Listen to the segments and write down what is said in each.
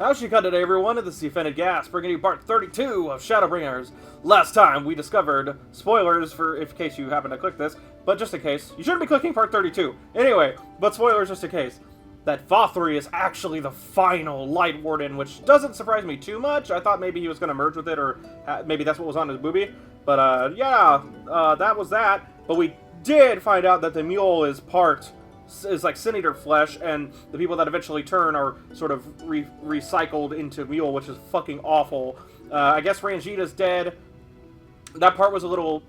How's she cut it, everyone? This is the Offended Gas, bringing you part 32 of Shadowbringers. Last time, we discovered, spoilers for in case you happen to click this, but just in case, you shouldn't be clicking part 32. Anyway, but spoilers just in case, that FFXIV is actually the final Light Warden, which doesn't surprise me too much. I thought maybe he was going to merge with it, or maybe that's what was on his movie. But, yeah, that was that. But we did find out that the mule is like Sin Eater flesh, and the people that eventually turn are sort of recycled into mule, which is fucking awful. I guess Ranjita's dead. That part was a little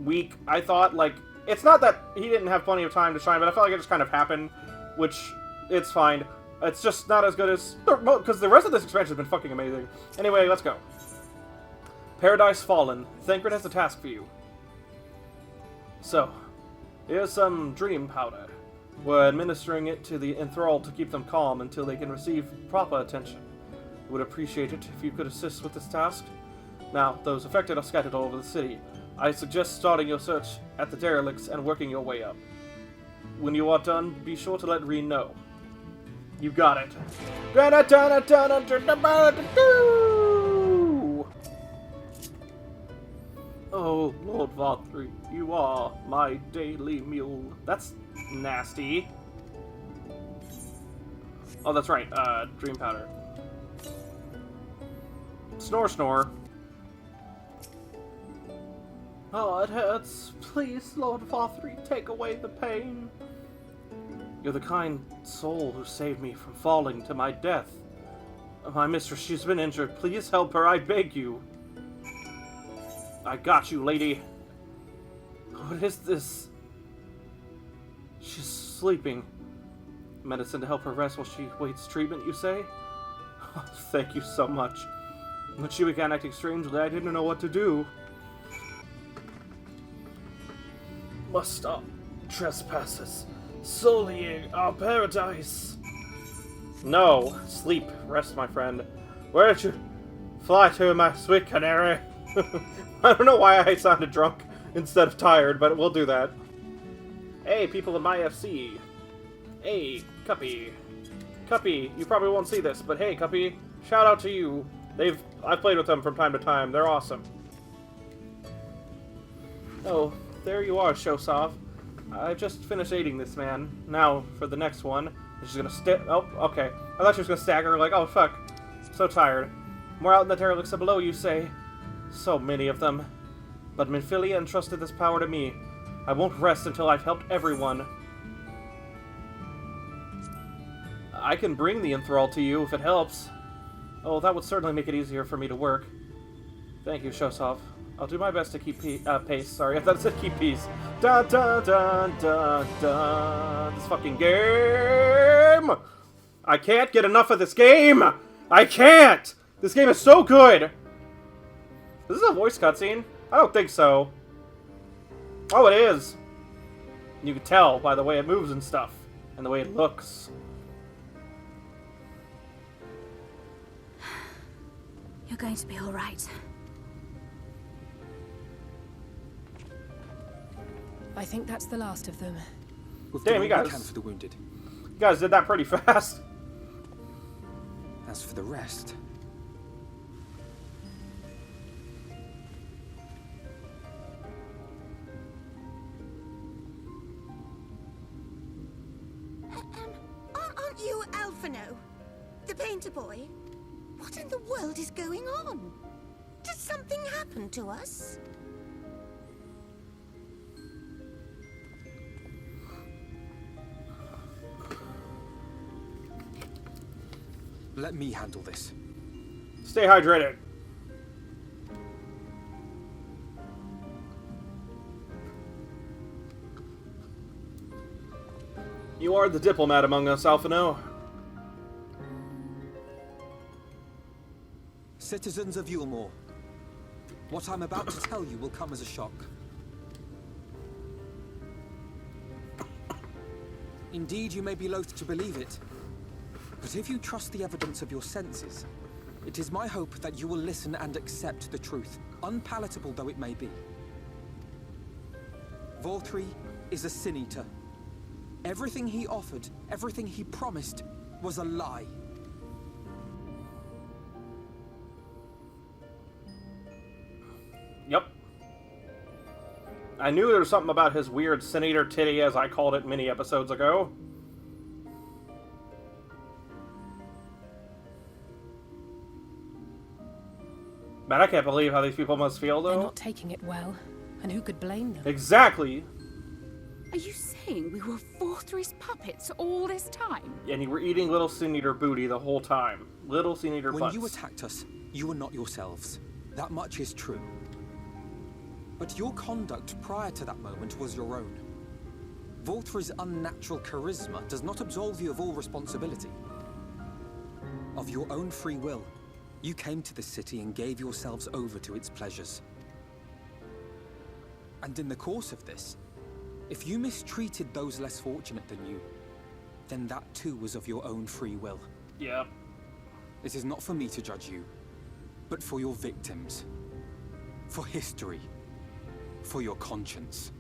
weak, I thought. Like, it's not that he didn't have plenty of time to shine, but I felt like it just kind of happened, which, it's fine. It's just not as good as... because the rest of this expansion has been fucking amazing. Anyway, let's go. Paradise Fallen. Thancred has a task for you. So, here's some dream powder. We're administering it to the enthralled to keep them calm until they can receive proper attention. I would appreciate it if you could assist with this task. Now, those affected are scattered all over the city. I suggest starting your search at the derelicts and working your way up. When you are done, be sure to let Ryne know. You got it. Oh, Lord Valkyrie, you are my daily mule. That's nasty. Oh, that's right. Dream powder. Snore, snore. Oh, it hurts. Please, Lord Valkyrie, take away the pain. You're the kind soul who saved me from falling to my death. My mistress, she's been injured. Please help her, I beg you. I got you, lady. What is this? She's sleeping. Medicine to help her rest while she waits treatment, you say? Oh, thank you so much. When she began acting strangely, I didn't know what to do. Must stop trespasses, sullying our paradise. No, sleep, rest, my friend. Where did you fly to, my sweet canary? I don't know why I sounded drunk instead of tired, but we'll do that. Hey, people of my FC. Hey, Cuppy. Cuppy, you probably won't see this, but hey, Cuppy, shout out to you. I've played with them from time to time. They're awesome. Oh, there you are, Seosamh. I've just finished aiding this man. Now, for the next one, she's gonna oh, okay. I thought she was gonna stagger, like, oh, fuck. So tired. More out in the derelicts below, you say? So many of them. But Minfilia entrusted this power to me. I won't rest until I've helped everyone. I can bring the enthrall to you if it helps. Oh, that would certainly make it easier for me to work. Thank you, Seosamh. I'll do my best to keep pace. Sorry, I thought it said keep peace. Dun dun dun dun dun. This fucking game! I can't get enough of this game! I can't! This game is so good! Is this a voice cutscene? I don't think so. Oh, it is! You can tell by the way it moves and stuff. And the way it looks. You're going to be alright. I think that's the last of them. Damn, you guys. For the wounded. You guys did that pretty fast. As for the rest... Aren't you Alphino? The painter boy? What in the world is going on? Did something happen to us? Let me handle this. Stay hydrated. You are the diplomat among us, Alphino. Citizens of Yulmore, what I'm about to tell you will come as a shock. Indeed, you may be loath to believe it, but if you trust the evidence of your senses, it is my hope that you will listen and accept the truth, unpalatable though it may be. Valkyrie is a Sin Eater. Everything he offered, everything he promised, was a lie. I knew there was something about his weird Sin-Eater titty, as I called it many episodes ago. Man, I can't believe how these people must feel, though. They're not taking it well, and who could blame them? Exactly! Are you saying we were Forthry's puppets all this time? And you were eating little Sin-Eater booty the whole time. Little Sin-Eater butts. When you attacked us, you were not yourselves. That much is true. But your conduct prior to that moment was your own. Forthry's unnatural charisma does not absolve you of all responsibility. Of your own free will, you came to the city and gave yourselves over to its pleasures. And in the course of this, if you mistreated those less fortunate than you, then that too was of your own free will. Yeah. It is not for me to judge you, but for your victims. For history. For your conscience.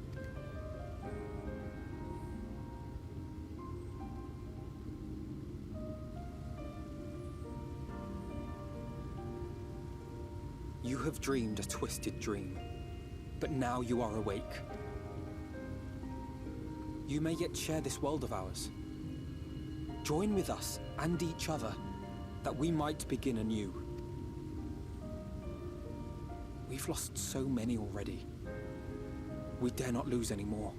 You have dreamed a twisted dream, but now you are awake. You may yet share this world of ours. Join with us and each other, that we might begin anew. We've lost so many already. We dare not lose any more.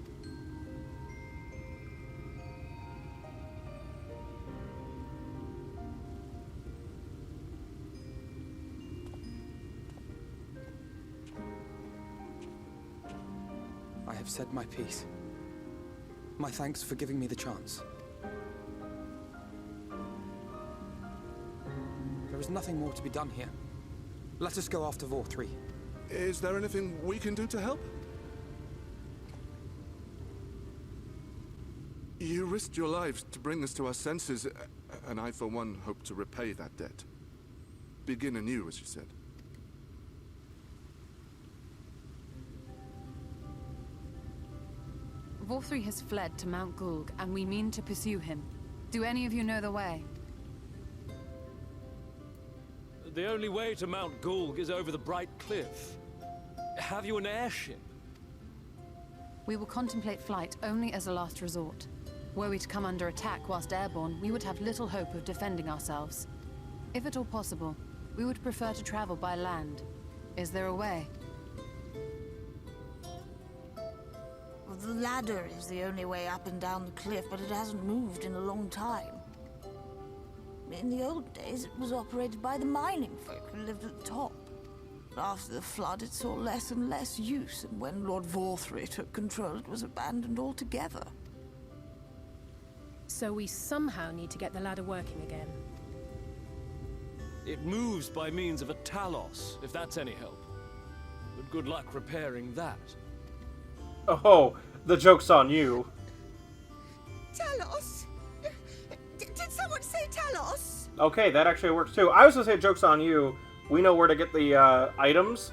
I have said my piece. My thanks for giving me the chance. There is nothing more to be done here. Let us go after Forthry. Is there anything we can do to help? You risked your lives to bring us to our senses, and I, for one, hope to repay that debt. Begin anew, as you said. Forthry has fled to Mount Gulg, and we mean to pursue him. Do any of you know the way? The only way to Mount Gulg is over the Bright Cliff. Have you an airship? We will contemplate flight only as a last resort. Were we to come under attack whilst airborne, we would have little hope of defending ourselves. If at all possible, we would prefer to travel by land. Is there a way? Well, the ladder is the only way up and down the cliff, but it hasn't moved in a long time. In the old days, it was operated by the mining folk who lived at the top. But after the flood, it saw less and less use, and when Lord Forthry took control, it was abandoned altogether. So we somehow need to get the ladder working again. It moves by means of a talos, if that's any help. But good luck repairing that. Oh, the joke's on you. Talos? Did someone say Talos? Okay, that actually works too. I was gonna say joke's on you. We know where to get the items,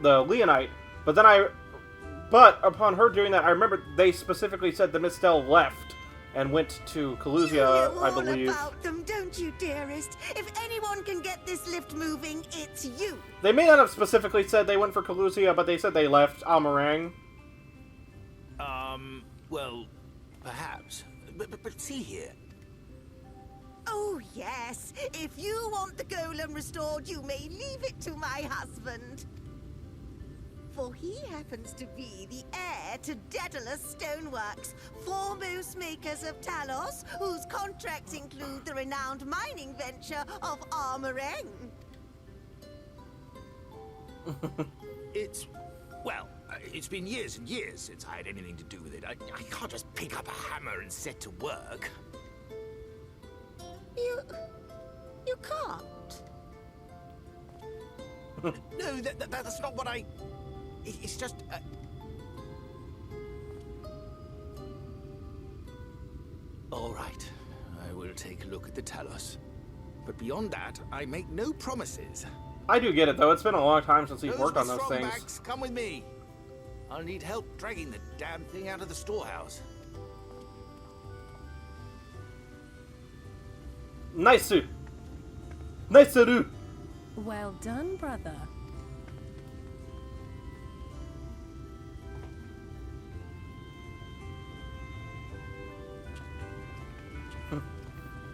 the Leonite. But upon her doing that, I remember they specifically said the Mistel left and went to Kalusia, I believe. You know all about them, don't you, dearest? If anyone can get this lift moving, it's you. They may not have specifically said they went for Kalusia, but they said they left Ahm Araeng. Well, perhaps. But see here. Oh, yes. If you want the golem restored, you may leave it to my husband. For he happens to be the heir to Daedalus Stoneworks, foremost makers of Talos, whose contracts include the renowned mining venture of Ahm Araeng. It's been years and years since I had anything to do with it. I can't just pick up a hammer and set to work. You can't. No, that's not what I... It's just... All right, I will take a look at the Talos. But beyond that, I make no promises. I do get it, though. It's been a long time since we've worked on those strong things. backs, come with me. I'll need help dragging the damn thing out of the storehouse. Nice. Nice to do. Well done, brother.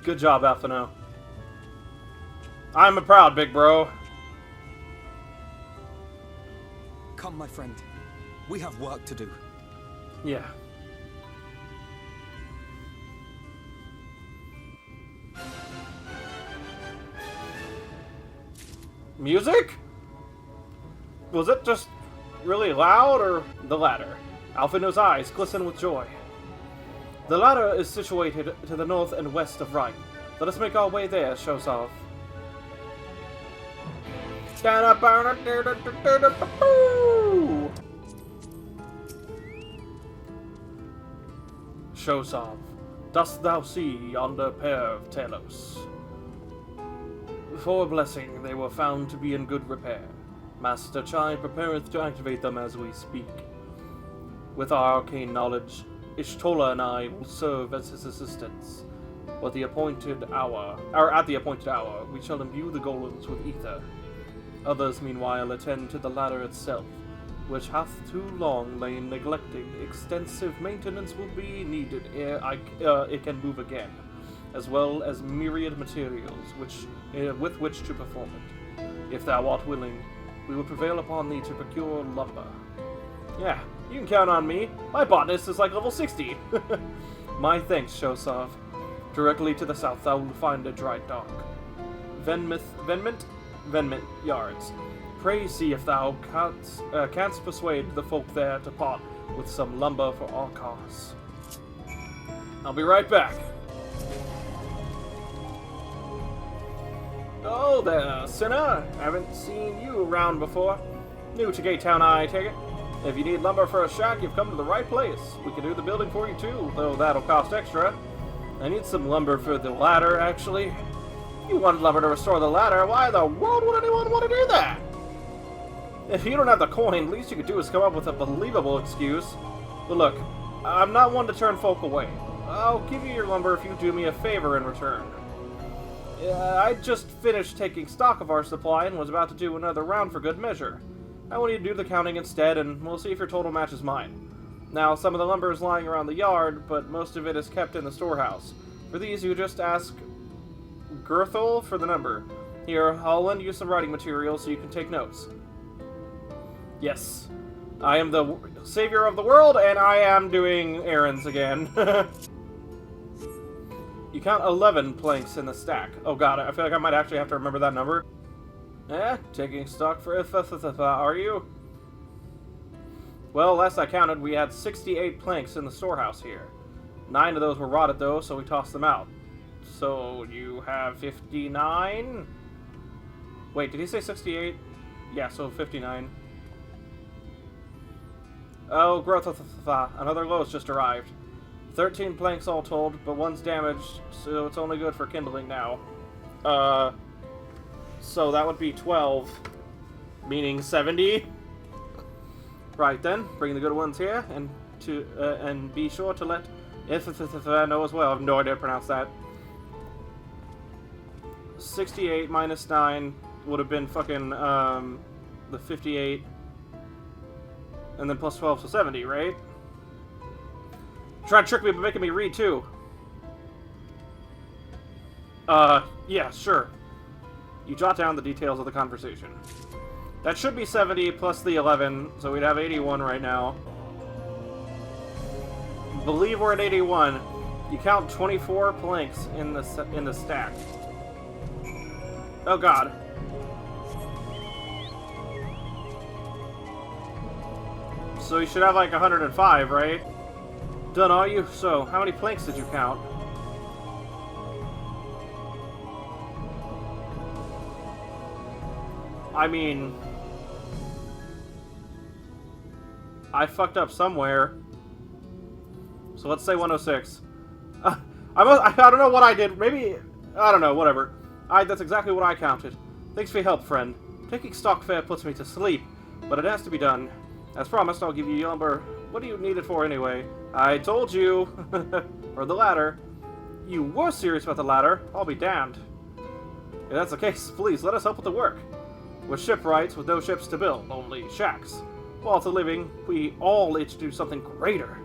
Good job, Alphino. I'm a proud big bro. Come, my friend. We have work to do. Yeah. Music? Was it just really loud, or the latter? Alphino's eyes glisten with joy. The latter is situated to the north and west of Ryne. Let us make our way there, Seosamh. Seosamh, dost thou see yonder pair of Talos? For a blessing, they were found to be in good repair. Master Chai prepareth to activate them as we speak. With our arcane knowledge, Ishtola and I will serve as his assistants. At the appointed hour, we shall imbue the golems with aether. Others, meanwhile, attend to the ladder itself, which hath too long lain neglected. Extensive maintenance will be needed ere it can move again, as well as myriad materials with which to perform it. If thou art willing, we will prevail upon thee to procure lumber. Yeah, you can count on me. My botanist is like level 60. My thanks, Seosamh. Directly to the south thou will find a dry dock. Venment yards. Pray see if thou canst persuade the folk there to part with some lumber for our cause. I'll be right back. Oh there, sinner! Haven't seen you around before. New to Gate Town, I take it. If you need lumber for a shack, you've come to the right place. We can do the building for you too, though that'll cost extra. I need some lumber for the ladder, actually. You wanted lumber to restore the ladder, why the world would anyone want to do that? If you don't have the coin, least you could do is come up with a believable excuse. But look, I'm not one to turn folk away. I'll give you your lumber if you do me a favor in return. I just finished taking stock of our supply and was about to do another round for good measure. I want you to do the counting instead, and we'll see if your total matches mine. Now, some of the lumber is lying around the yard, but most of it is kept in the storehouse. For these, you just ask Gerthel for the number. Here, I'll lend you some writing material so you can take notes. Yes, I am the savior of the world, and I am doing errands again. You count 11 planks in the stack. Oh god, I feel like I might actually have to remember that number. Taking stock for FFXIV, are you? Well, last I counted, we had 68 planks in the storehouse here. 9 of those were rotted, though, so we tossed them out. So, you have 59? Wait, did he say 68? Yeah, so 59. Oh, growth, another low's just arrived. 13 planks all told, but one's damaged, so it's only good for kindling now. So that would be 12, meaning 70. Right then, bring the good ones here, and be sure to let FFXIV know as well. I have no idea how to pronounce that. 68 minus 9 would have been fucking, the 58. And then plus 12, so 70, right? Try to trick me by making me read, too. Yeah, sure. You jot down the details of the conversation. That should be 70 plus the 11, so we'd have 81 right now. Believe we're at 81. You count 24 planks in the stack. Oh god. So you should have like 105, right? Done, are you? So, how many planks did you count? I mean, I fucked up somewhere. So let's say 106. I don't know what I did. Maybe, I don't know, whatever. That's exactly what I counted. Thanks for your help, friend. Taking stock fair puts me to sleep, but it has to be done. As promised, I'll give you your lumber. What do you need it for anyway? I told you. Or the ladder. You were serious about the ladder. I'll be damned. If that's the case, please let us help with the work. We're shipwrights with no ships to build, only shacks. While it's a living, we all need to do something greater.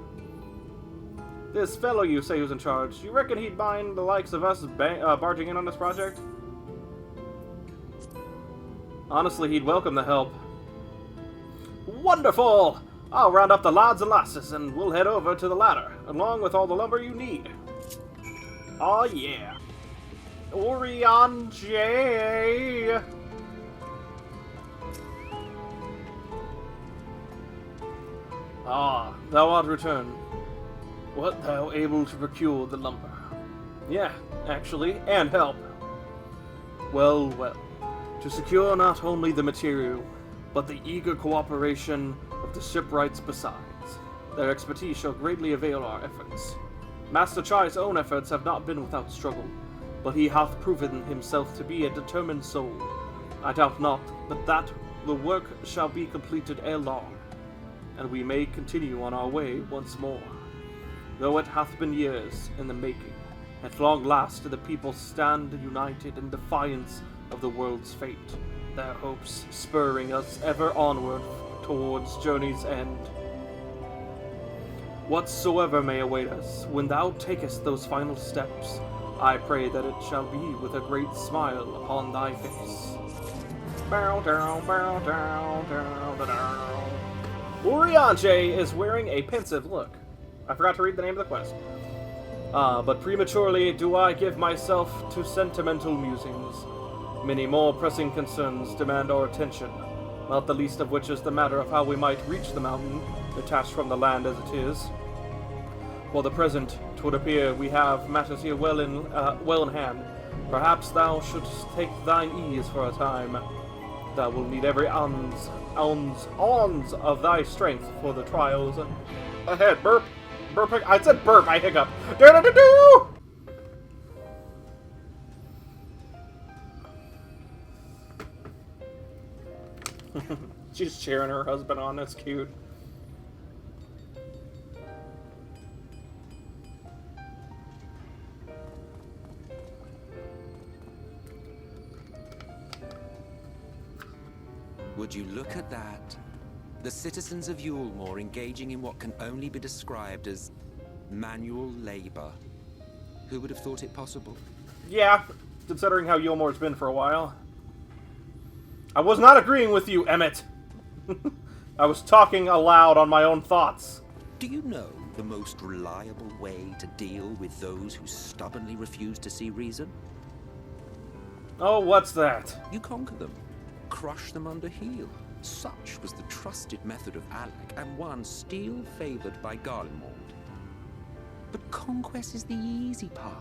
This fellow you say who's in charge, you reckon he'd mind the likes of us barging in on this project? Honestly, he'd welcome the help. Wonderful! I'll round up the lads and lasses, and we'll head over to the ladder, along with all the lumber you need. Oh yeah. Orion J. Ah, thou art returned. What thou able to procure the lumber? Yeah, actually, and help. Well, well. To secure not only the material, but the eager cooperation of the shipwrights besides. Their expertise shall greatly avail our efforts. Master Chai's own efforts have not been without struggle, but he hath proven himself to be a determined soul. I doubt not but that the work shall be completed ere long, and we may continue on our way once more. Though it hath been years in the making, at long last the people stand united in defiance of the world's fate, their hopes spurring us ever onward towards journey's end. Whatsoever may await us, when thou takest those final steps, I pray that it shall be with a great smile upon thy face. Bow down, bow down, down, down, down. Urianche is wearing a pensive look. I forgot to read the name of the quest. But prematurely do I give myself to sentimental musings. Many more pressing concerns demand our attention, not the least of which is the matter of how we might reach the mountain, detached from the land as it is. For the present, 'twould appear we have matters here well in hand. Perhaps thou shouldst take thine ease for a time. Thou will need every ounce of thy strength for the trials ahead. Burp. I said burp, I hiccup. Do-do-do-do! She's cheering her husband on, that's cute. Would you look at that? The citizens of Yulemore engaging in what can only be described as manual labor. Who would have thought it possible? Yeah, considering how Yulemore's been for a while. I was not agreeing with you, Emmett. I was talking aloud on my own thoughts. Do you know the most reliable way to deal with those who stubbornly refuse to see reason? Oh, what's that? You conquer them. Crush them under heel. Such was the trusted method of Alec, and one still favored by Garlemald. But conquest is the easy part.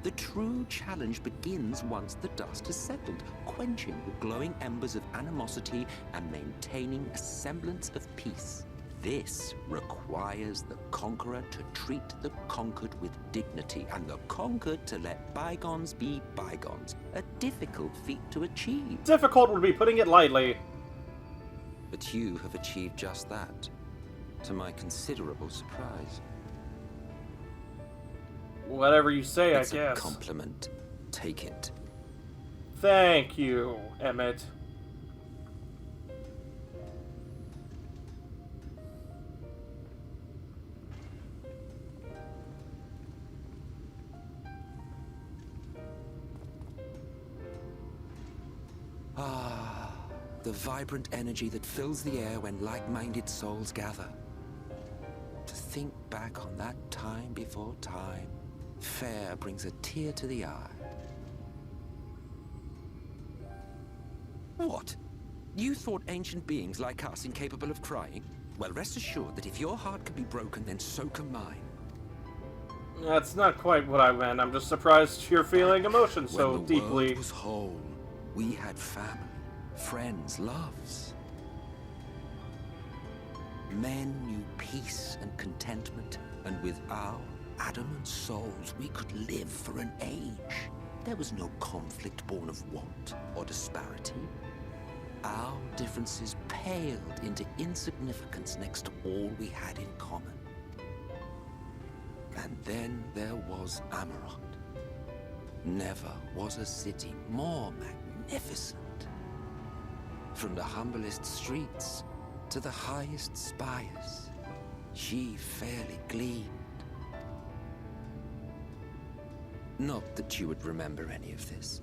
The true challenge begins once the dust has settled, quenching the glowing embers of animosity and maintaining a semblance of peace. This requires the conqueror to treat the conquered with dignity, and the conquered to let bygones be bygones. A difficult feat to achieve. Difficult would be putting it lightly. But you have achieved just that, to my considerable surprise. Whatever you say, It's I guess. a compliment. Take it. Thank you, Emmett. Ah, the vibrant energy that fills the air when like-minded souls gather. To think back on that time before time, fair brings a tear to the eye. What? You thought ancient beings like us incapable of crying? Well, rest assured that if your heart can be broken, then so can mine. That's not quite what I meant. I'm just surprised you're feeling emotion so When the deeply. world was whole, we had family, friends, loves. Men knew peace and contentment, and with our adamant souls, we could live for an age. There was no conflict born of want or disparity. Our differences paled into insignificance next to all we had in common. And then there was Amaranth. Never was a city more magnificent. From the humblest streets to the highest spires, she fairly gleamed. Not that you would remember any of this.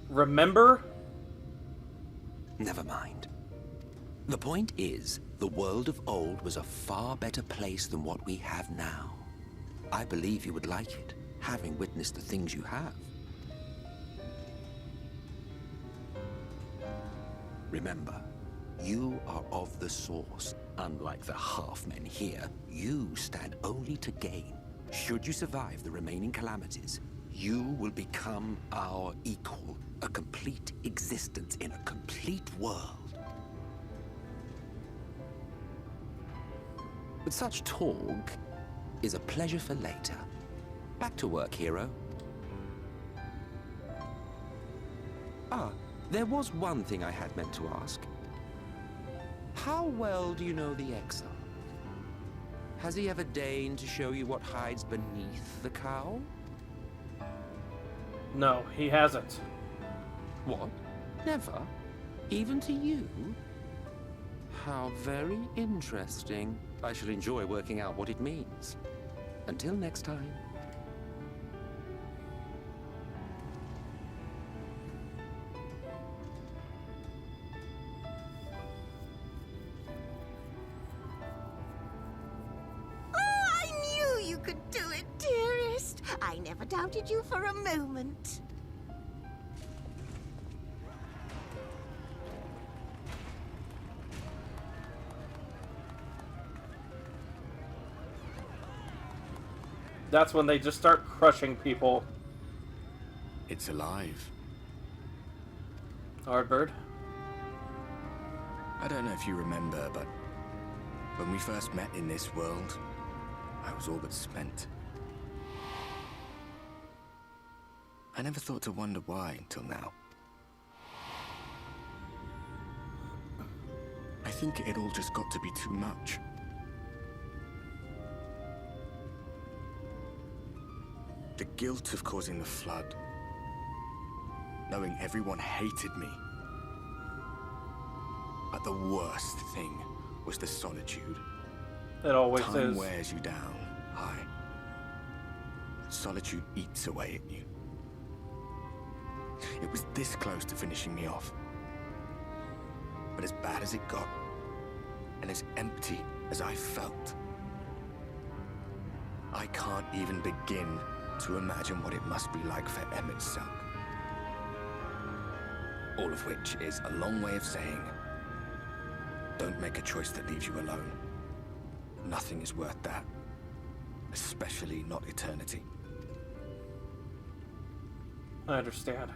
Remember? Never mind. The point is, the world of old was a far better place than what we have now. I believe you would like it, having witnessed the things you have. Remember, you are of the Source. Unlike the half-men here, you stand only to gain. Should you survive the remaining calamities, you will become our equal. A complete existence in a complete world. But such talk is a pleasure for later. Back to work, hero. Ah, there was one thing I had meant to ask. How well do you know the Exarch? Has he ever deigned to show you what hides beneath the cowl? No, he hasn't. What? Never? Even to you? How very interesting. I shall enjoy working out what it means. Until next time. I knew you could do it, dearest. I never doubted you for a moment. That's when they just start crushing people. It's alive. Ardbert. I don't know if you remember, but when we first met in this world, I was all but spent. I never thought to wonder why until now. I think it all just got to be too much. The guilt of causing the flood. Knowing everyone hated me. But the worst thing was the solitude. It always Time is. wears you down. Aye. Solitude eats away at you. It was this close to finishing me off. But as bad as it got, and as empty as I felt, I can't even begin to imagine what it must be like for Em itself. All of which is a long way of saying, don't make a choice that leaves you alone. Nothing is worth that. Especially not eternity. I understand.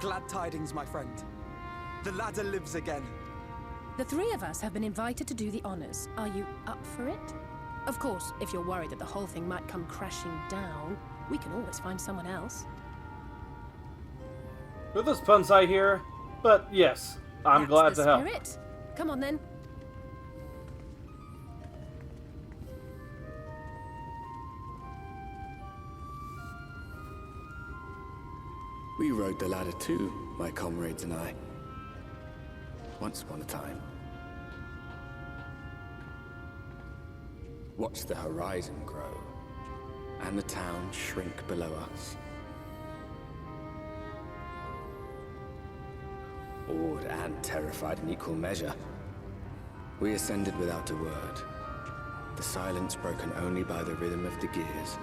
Glad tidings, my friend. The ladder lives again. The three of us have been invited to do the honors. Are you up for it? Of course, if you're worried that the whole thing might come crashing down, we can always find someone else. With this punsai here, but yes, I'm glad to help. Spirit. Come on then. We rode the ladder too, my comrades and I. Once upon a time. Watched the horizon grow, and the town shrink below us. Awed and terrified in equal measure, we ascended without a word, the silence broken only by the rhythm of the gears.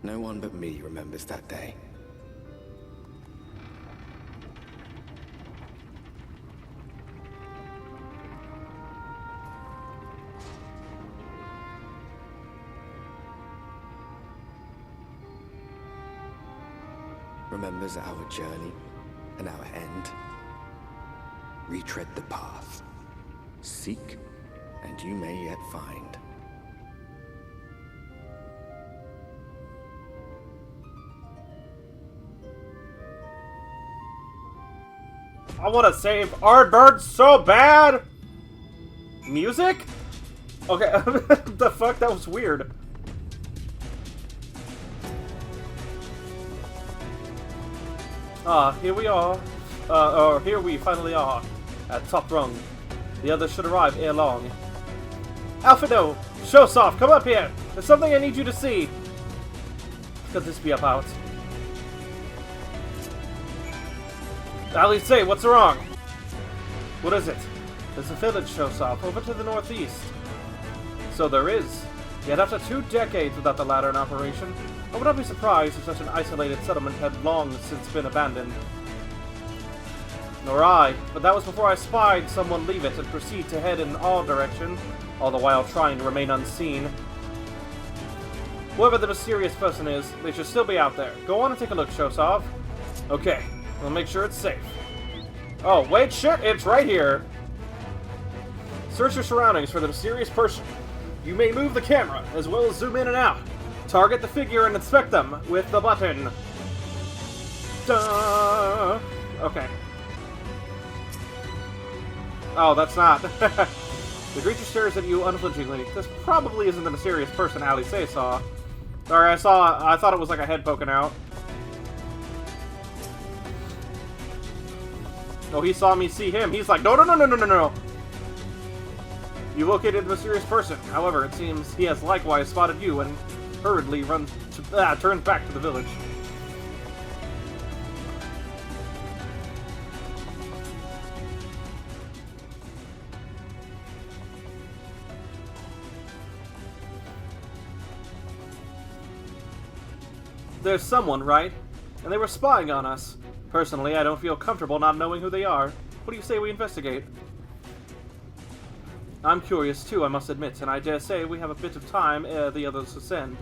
No one but me remembers that day. Remembers our journey and our end. Retread the path. Seek, and you may yet find. I want to save Ardbert so bad! Music? Okay, the fuck? That was weird. Here we are. Or here we finally are, at top rung. The others should arrive ere long. Alphino! Showsoft, come up here! There's something I need you to see! What could this be about? Ali, say, what's wrong? What is it? There's a village, Showsoft, over to the northeast. So there is. Yet after 2 decades without the latter in operation, I would not be surprised if such an isolated settlement had long since been abandoned. Nor I, but that was before I spied someone leave it and proceed to head in our direction, all the while trying to remain unseen. Whoever the mysterious person is, they should still be out there. Go on and take a look, Showsoft. Okay, we'll make sure it's safe. Oh, wait, shit, it's right here! Search your surroundings for the mysterious person. You may move the camera, as well as zoom in and out. Target the figure and inspect them with the button. Duh. Okay. Oh, that's not. The creature stares at you unflinchingly. This probably isn't the mysterious person Ali saw. Sorry, I thought it was like a head poking out. Oh, he saw me see him. He's like, no, no, no, no, no, no, no. You located the mysterious person. However, it seems he has likewise spotted you and hurriedly turns back to the village. There's someone, right? And they were spying on us. Personally, I don't feel comfortable not knowing who they are. What do you say we investigate? I'm curious too, I must admit, and I dare say we have a bit of time ere the others ascend.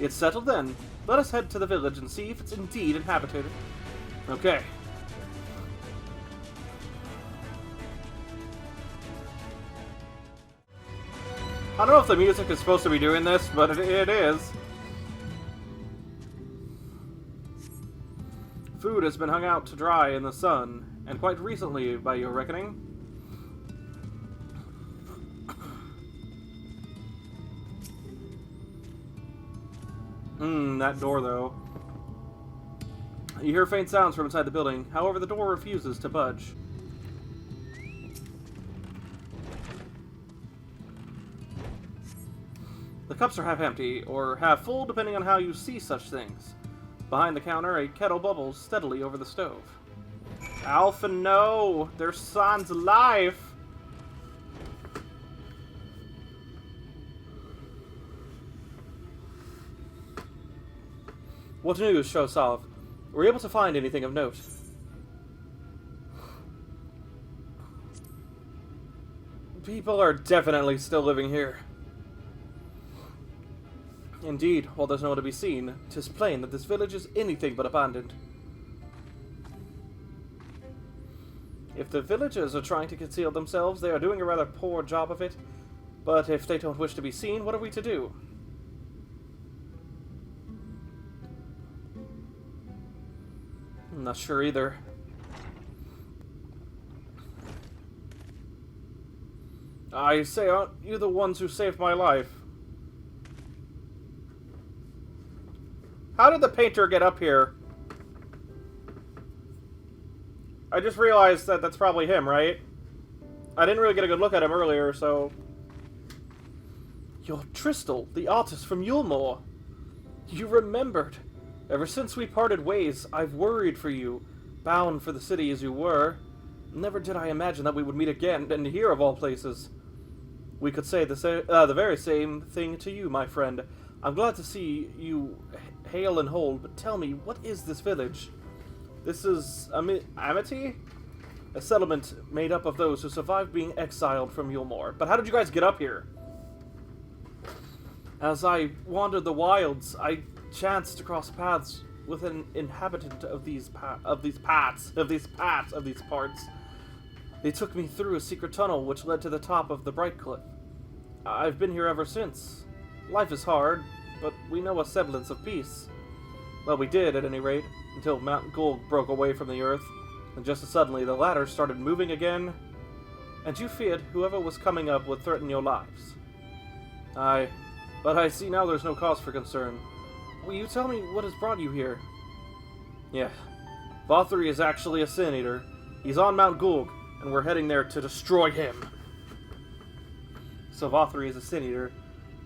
It's settled then. Let us head to the village and see if it's indeed inhabited. Okay. I don't know if the music is supposed to be doing this, but it is. Food has been hung out to dry in the sun, and quite recently, by your reckoning. That door, though. You hear faint sounds from inside the building. However, the door refuses to budge. The cups are half empty, or half full, depending on how you see such things. Behind the counter, a kettle bubbles steadily over the stove. Alpha, no! Their son's alive! What news, Showsoft? Were you able to find anything of note? People are definitely still living here. Indeed, while there's no one to be seen, 'tis plain that this village is anything but abandoned. If the villagers are trying to conceal themselves, they are doing a rather poor job of it. But if they don't wish to be seen, what are we to do? I'm not sure either. I say, aren't you the ones who saved my life? How did the painter get up here? I just realized that that's probably him, right? I didn't really get a good look at him earlier, so... You're Tristal, the artist from Yulmore. You remembered. Ever since we parted ways, I've worried for you, bound for the city as you were. Never did I imagine that we would meet again, and here of all places. We could say the very same thing to you, my friend. I'm glad to see you hale and whole, but tell me, what is this village? This is Amity? A settlement made up of those who survived being exiled from Yulmore. But how did you guys get up here? As I wandered the wilds, I chanced to cross paths with an inhabitant of these parts. They took me through a secret tunnel which led to the top of the Bright Cliff. I've been here ever since. Life is hard, but we know a semblance of peace. Well, we did, at any rate, until Mount Gulg broke away from the earth, and just as suddenly the latter started moving again, and you feared whoever was coming up would threaten your lives. Aye, but I see now there's no cause for concern. Will you tell me what has brought you here? Yeah. Valtteri is actually a Sin Eater. He's on Mount Gulg, and we're heading there to destroy him. So Valtteri is a Sin Eater,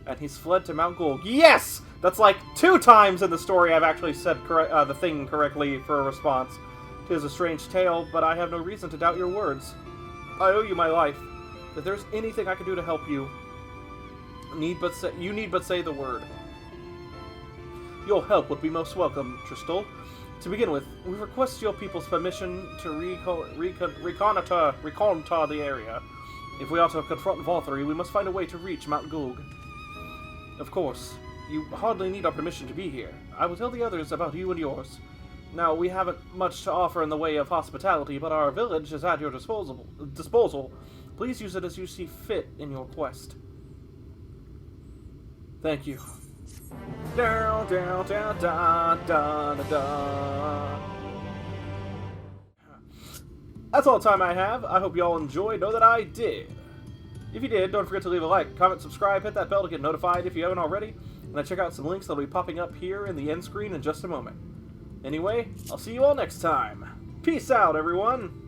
and he's fled to Mount Gulg. Yes! That's like 2 times in the story I've actually said the thing correctly for a response. 'Tis a strange tale, but I have no reason to doubt your words. I owe you my life. If there's anything I can do to help you, you need but say the word. Your help would be most welcome, Tristal. To begin with, we request your people's permission to reconnoiter the area. If we are to confront Valtteri, we must find a way to reach Mount Gulg. Of course, you hardly need our permission to be here. I will tell the others about you and yours. Now, we haven't much to offer in the way of hospitality, but our village is at your disposal. Please use it as you see fit in your quest. Thank you. Down, down, down, down, down, down. That's all the time I have. I hope you all enjoyed. Know that I did. If you did, don't forget to leave a like, comment, subscribe, hit that bell to get notified if you haven't already, and check out some links that'll be popping up here in the end screen in just a moment. Anyway, I'll see you all next time. Peace out, everyone!